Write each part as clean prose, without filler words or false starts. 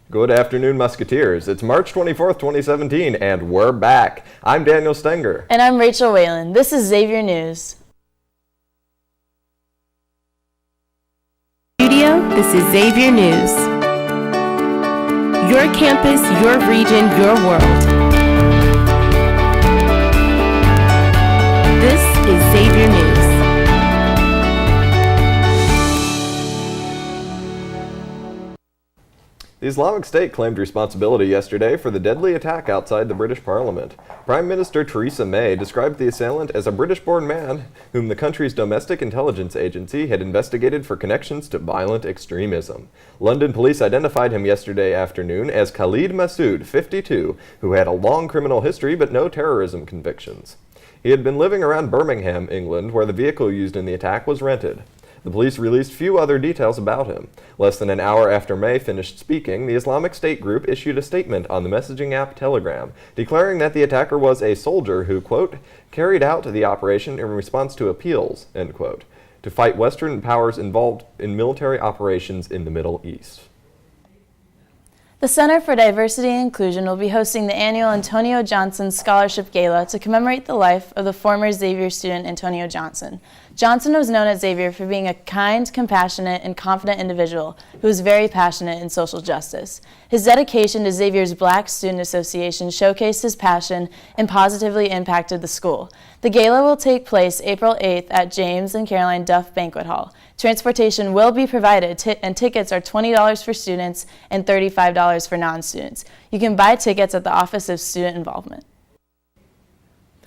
Good afternoon, Musketeers. It's March 24th, 2017, and we're back. I'm Daniel Stenger. And I'm Rachel Whalen. This is Xavier News. This is Xavier News. Your campus, your region, your world. This is Xavier News. The Islamic State claimed responsibility yesterday for the deadly attack outside the British Parliament. Prime Minister Theresa May described the assailant as a British-born man whom the country's domestic intelligence agency had investigated for connections to violent extremism. London police identified him yesterday afternoon as Khalid Massoud, 52, who had a long criminal history but no terrorism convictions. He had been living around Birmingham, England, where the vehicle used in the attack was rented. The police released few other details about him. Less than an hour after May finished speaking, the Islamic State group issued a statement on the messaging app Telegram, declaring that the attacker was a soldier who, quote, carried out the operation in response to appeals, end quote, to fight Western powers involved in military operations in the Middle East. The Center for Diversity and Inclusion will be hosting the annual Antonio Johnson Scholarship Gala to commemorate the life of the former Xavier student Antonio Johnson. Johnson was known at Xavier for being a kind, compassionate, and confident individual who was very passionate in social justice. His dedication to Xavier's Black Student Association showcased his passion and positively impacted the school. The gala will take place April 8th at James and Caroline Duff Banquet Hall. Transportation will be provided, and tickets are $20 for students and $35 for non-students. You can buy tickets at the Office of Student Involvement.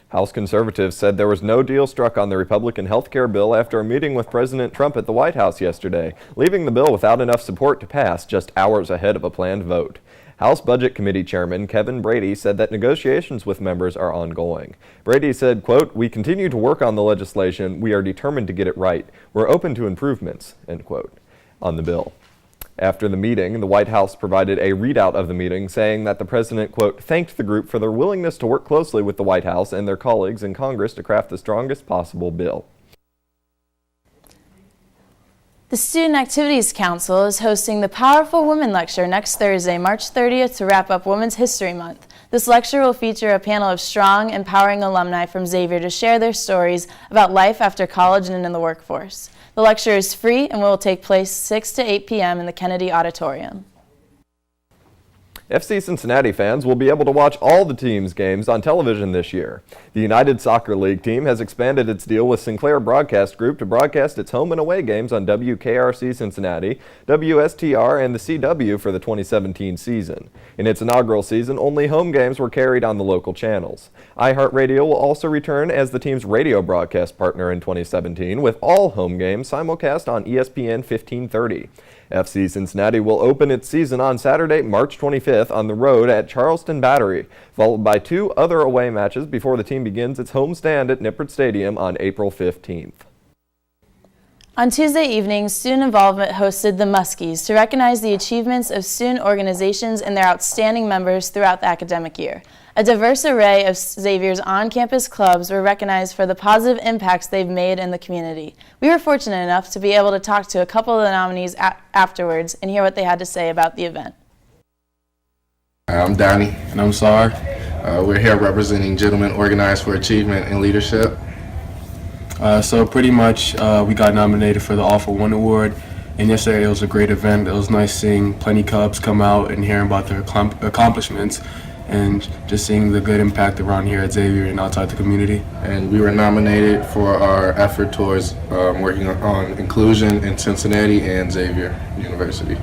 House conservatives said there was no deal struck on the Republican health care bill after a meeting with President Trump at the White House yesterday, leaving the bill without enough support to pass just hours ahead of a planned vote. House Budget Committee Chairman Kevin Brady said that negotiations with members are ongoing. Brady said, quote, "We continue to work on the legislation. We are determined to get it right. We're open to improvements," end quote, on the bill. After the meeting, the White House provided a readout of the meeting, saying that the president, quote, thanked the group for their willingness to work closely with the White House and their colleagues in Congress to craft the strongest possible bill. The Student Activities Council is hosting the Powerful Women Lecture next Thursday, March 30th, to wrap up Women's History Month. This lecture will feature a panel of strong, empowering alumni from Xavier to share their stories about life after college and in the workforce. The lecture is free and will take place 6 to 8 p.m. in the Kennedy Auditorium. FC Cincinnati fans will be able to watch all the team's games on television this year. The United Soccer League team has expanded its deal with Sinclair Broadcast Group to broadcast its home and away games on WKRC Cincinnati, WSTR, and the CW for the 2017 season. In its inaugural season, only home games were carried on the local channels. iHeartRadio will also return as the team's radio broadcast partner in 2017, with all home games simulcast on ESPN 1530. FC Cincinnati will open its season on Saturday, March 25th on the road at Charleston Battery, followed by 2 other away matches before the team begins its homestand at Nippert Stadium on April 15th. On Tuesday evening, Student Involvement hosted the Muskies to recognize the achievements of student organizations and their outstanding members throughout the academic year. A diverse array of Xavier's on-campus clubs were recognized for the positive impacts they've made in the community. We were fortunate enough to be able to talk to a couple of the nominees afterwards and hear what they had to say about the event. I'm Donnie. And I'm Sar. We're here representing Gentlemen Organized for Achievement and Leadership. So pretty much we got nominated for the All for One Award, and yesterday it was a great event. It was nice seeing plenty Cubs come out and hearing about their accomplishments and just seeing the good impact around here at Xavier and outside the community. And we were nominated for our effort towards working on inclusion in Cincinnati and Xavier University.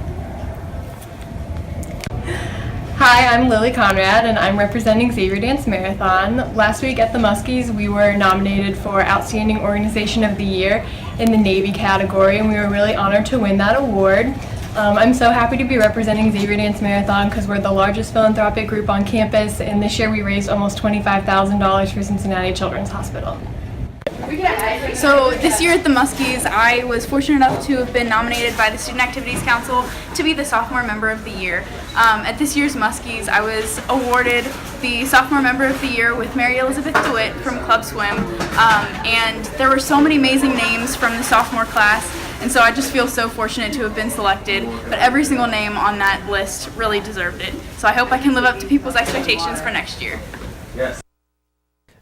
Hi, I'm Lily Conrad, and I'm representing Xavier Dance Marathon. Last week at the Muskies, we were nominated for Outstanding Organization of the Year in the Navy category, and we were really honored to win that award. I'm so happy to be representing Xavier Dance Marathon because we're the largest philanthropic group on campus, and this year we raised almost $25,000 for Cincinnati Children's Hospital. So this year at the Muskies, I was fortunate enough to have been nominated by the Student Activities Council to be the Sophomore Member of the Year. At this year's Muskies, I was awarded the Sophomore Member of the Year with Mary Elizabeth DeWitt from Club Swim, and there were so many amazing names from the sophomore class And so I just feel so fortunate to have been selected, but every single name on that list really deserved it. So I hope I can live up to people's expectations for next year. Yes.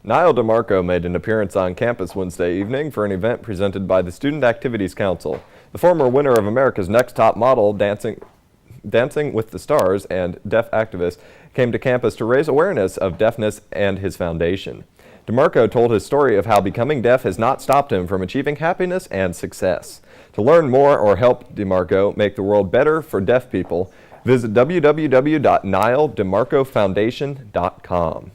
Niall DeMarco made an appearance on campus Wednesday evening for an event presented by the Student Activities Council. The former winner of America's Next Top Model, Dancing with the Stars, and deaf activist came to campus to raise awareness of deafness and his foundation. DeMarco told his story of how becoming deaf has not stopped him from achieving happiness and success. To learn more or help DeMarco make the world better for deaf people, visit www.nialldemarcofoundation.com.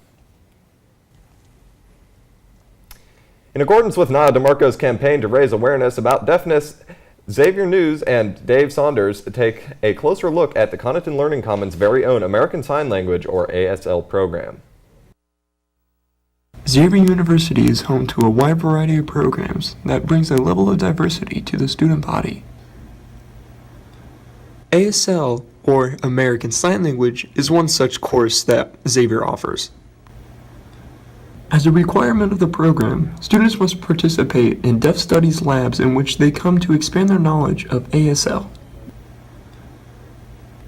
In accordance with Niall DeMarco's campaign to raise awareness about deafness, Xavier News and Dave Saunders take a closer look at the Conneton Learning Commons' very own American Sign Language, or ASL, program. Xavier University is home to a wide variety of programs that brings a level of diversity to the student body. ASL, or American Sign Language, is one such course that Xavier offers. As a requirement of the program, students must participate in deaf studies labs in which they come to expand their knowledge of ASL.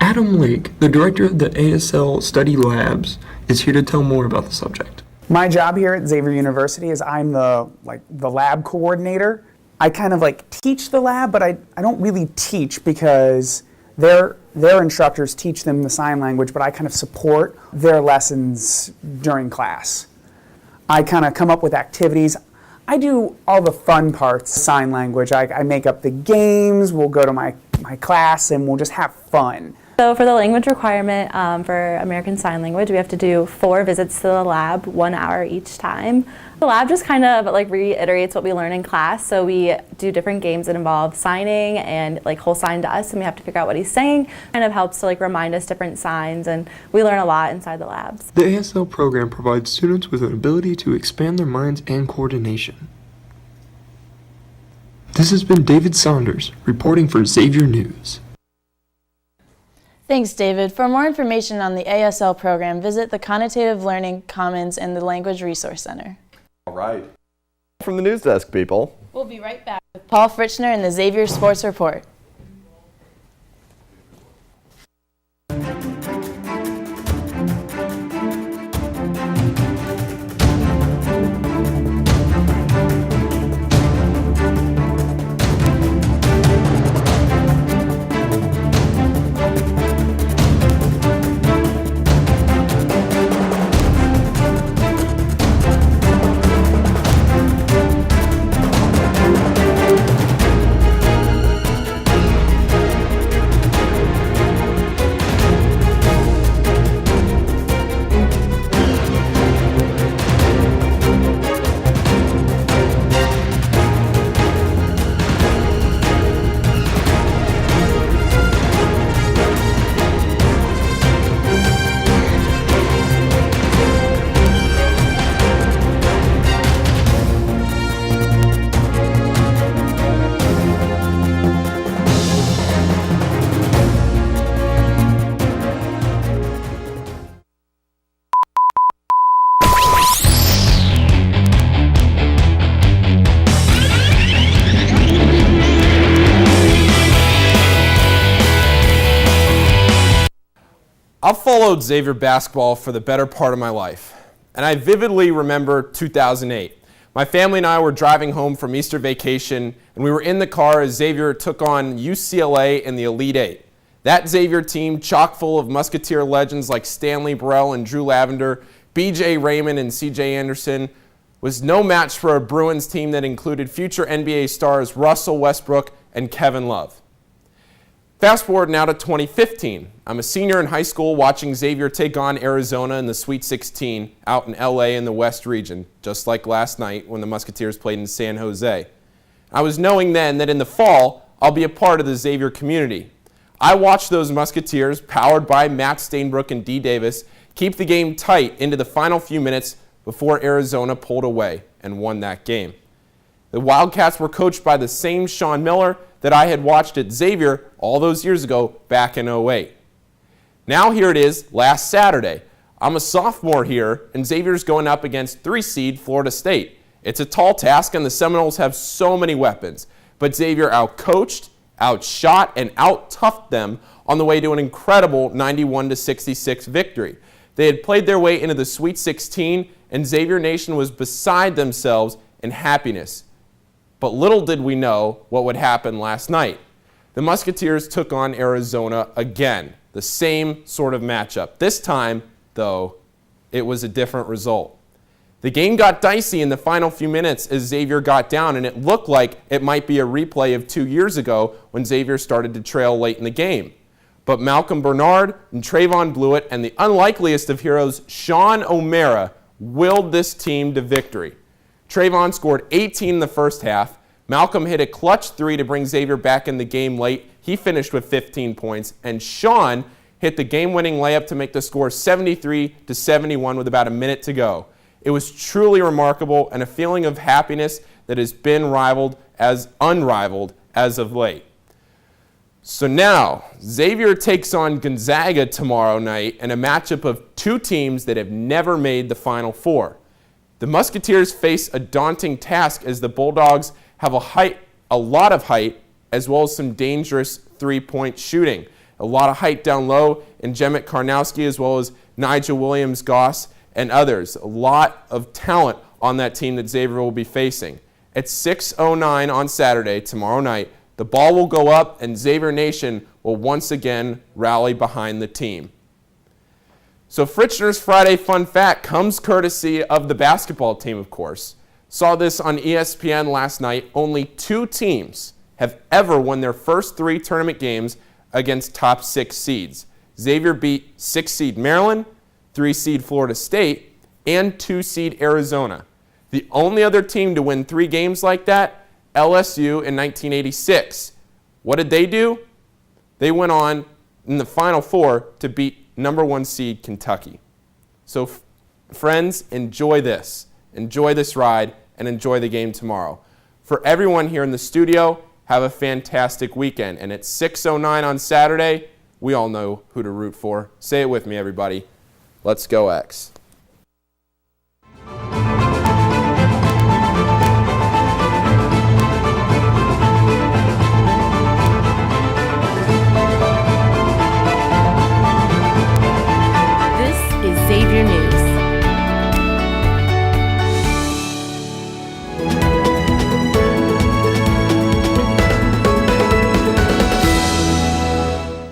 Adam Lake, the director of the ASL study labs, is here to tell more about the subject. My job here at Xavier University is I'm the lab coordinator. I kind of teach the lab, but I don't really teach because their instructors teach them the sign language, but I kind of support their lessons during class. I kind of come up with activities. I do all the fun parts, sign language. I make up the games, we'll go to my class and we'll just have fun. So for the language requirement for American Sign Language, we have to do 4 visits to the lab, 1 hour each time. The lab just kind of reiterates what we learn in class. So we do different games that involve signing and he'll sign to us and we have to figure out what he's saying. Kind of helps to remind us different signs, and we learn a lot inside the labs. The ASL program provides students with an ability to expand their minds and coordination. This has been David Saunders reporting for Xavier News. Thanks, David. For more information on the ASL program, visit the Connotative Learning Commons and the Language Resource Center. All right. From the news desk, people. We'll be right back with Paul Fritschner and the Xavier Sports Report. I've followed Xavier basketball for the better part of my life, and I vividly remember 2008. My family and I were driving home from Easter vacation, and we were in the car as Xavier took on UCLA in the Elite Eight. That Xavier team, chock full of Musketeer legends like Stanley Burrell and Drew Lavender, B.J. Raymond and C.J. Anderson, was no match for a Bruins team that included future NBA stars Russell Westbrook and Kevin Love. Fast forward now to 2015. I'm a senior in high school watching Xavier take on Arizona in the Sweet 16 out in LA in the West region, just like last night when the Musketeers played in San Jose. I was knowing then that in the fall, I'll be a part of the Xavier community. I watched those Musketeers, powered by Matt Stainbrook and Dee Davis, keep the game tight into the final few minutes before Arizona pulled away and won that game. The Wildcats were coached by the same Sean Miller that I had watched at Xavier all those years ago back in 08. Now here it is last Saturday. I'm a sophomore here, and Xavier's going up against 3-seed Florida State. It's a tall task, and the Seminoles have so many weapons. but Xavier outcoached, outshot, and out-toughed them on the way to an incredible 91-66 victory. They had played their way into the Sweet 16, and Xavier Nation was beside themselves in happiness. But little did we know what would happen last night. The Musketeers took on Arizona again, the same sort of matchup. This time, though, it was a different result. The game got dicey in the final few minutes as Xavier got down, and it looked like it might be a replay of 2 years ago when Xavier started to trail late in the game. But Malcolm Bernard and Trayvon Blewett and the unlikeliest of heroes, Sean O'Mara, willed this team to victory. Trayvon scored 18 in the first half. Malcolm hit a clutch three to bring Xavier back in the game late. He finished with 15 points. And Sean hit the game-winning layup to make the score 73-71 with about a minute to go. It was truly remarkable and a feeling of happiness that has been unrivaled as of late. So now, Xavier takes on Gonzaga tomorrow night in a matchup of two teams that have never made the Final Four. The Musketeers face a daunting task as the Bulldogs have a lot of height as well as some dangerous three-point shooting. A lot of height down low in Jemmet Karnowski as well as Nigel Williams-Goss and others. A lot of talent on that team that Xavier will be facing. At 6:09 on Saturday, tomorrow night, the ball will go up and Xavier Nation will once again rally behind the team. So Fritzner's Friday Fun Fact comes courtesy of the basketball team, of course. Saw this on ESPN last night. Only two teams have ever won their first three tournament games against top 6 seeds. Xavier beat 6 seed Maryland, 3 seed Florida State, and 2 seed Arizona. The only other team to win 3 games like that, LSU in 1986. What did they do? They went on in the Final Four to beat number 1 seed Kentucky. So friends, enjoy this. Enjoy this ride and enjoy the game tomorrow. For everyone here in the studio, have a fantastic weekend. And at 6:09 on Saturday, we all know who to root for. Say it with me, everybody. Let's go X.